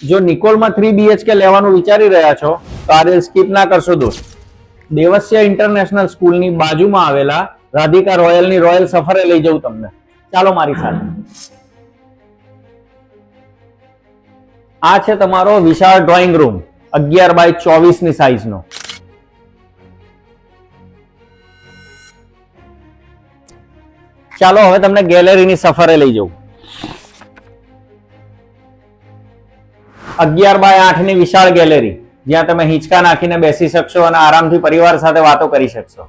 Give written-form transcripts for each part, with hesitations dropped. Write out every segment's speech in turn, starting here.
જો નિકોલમાં 3 BHK લેવાનું વિચારી રહ્યા છો તો આ રીલ સ્કીપ ના કરશો દોસ્ત. દેવસ્ય ઇન્ટરનેશનલ સ્કૂલની બાજુમાં આવેલા રાધિકા રોયલની રોયલ સફરે લઈ જઉં તમને. ચાલો મારી સાથે. આ છે તમારો વિશાળ ડ્રોઈંગ રૂમ 11x24 ની સાઈઝનો. ચાલો હવે તમને ગેલેરીની સફરે લઈ જઉં. 11x8 ની વિશાળ ગેલેરી જ્યાં તમે હિંચકા નાખીને બેસી શકશો અને આરામથી પરિવાર સાથે વાતો કરી શકશો.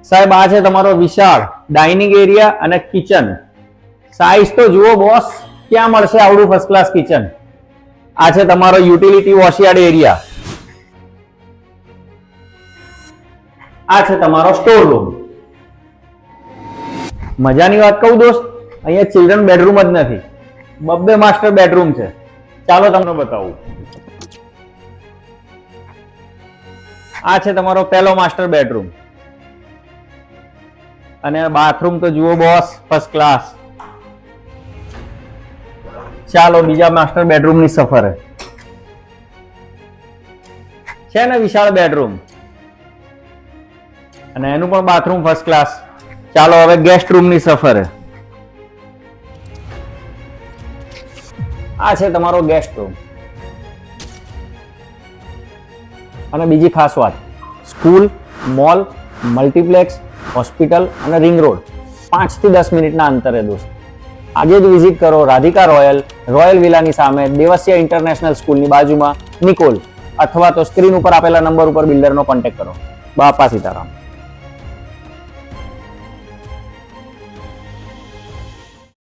સાહેબ આ છે તમારો વિશાળ ડાઇનિંગ એરિયા અને કિચન. સાઈઝ તો જુઓ બોસ, ક્યાં મળશે આવડું ફર્સ્ટ ક્લાસ કિચન. આ છે તમારો યુટિલિટી વોશયાર્ડ એરિયા. આ છે તમારો સ્ટોર રૂમ. મજાની વાત કહું દોસ્ત, અહીંયા ચિલ્ડ્રન બેડરૂમ જ નથી, 2 માસ્ટર બેડરૂમ છે. ચાલો તમને બતાવું. આ છે તમારો પહેલો માસ્ટર બેડરૂમ અને બાથરૂમ તો જુઓ બોસ, ફર્સ્ટ ક્લાસ. ચાલો બીજા માસ્ટર બેડરૂમ ની સફરે. છે ને વિશાળ બેડરૂમ અને એનું પણ બાથરૂમ ફર્સ્ટ ક્લાસ. ચાલો હવે ગેસ્ટ રૂમ ની સફરે. આ છે તમારો ગેસ્ટ રૂમ. અને બીજી ખાસ વાત, સ્કૂલ, મોલ, મલ્ટીપ્લેક્સ, હોસ્પિટલ અને રિંગ રોડ 5 થી 10 મિનિટના અંતરે દોસ્ત. આજે જ વિઝિટ કરો રાધિકા રોયલ વિલાની સામે દેવસ્ય ઇન્ટરનેશનલ સ્કૂલની બાજુમાં નિકોલ, અથવા તો સ્ક્રીન ઉપર આપેલા નંબર ઉપર બિલ્ડરનો કોન્ટેક્ટ કરો. બાપા સીતારામ.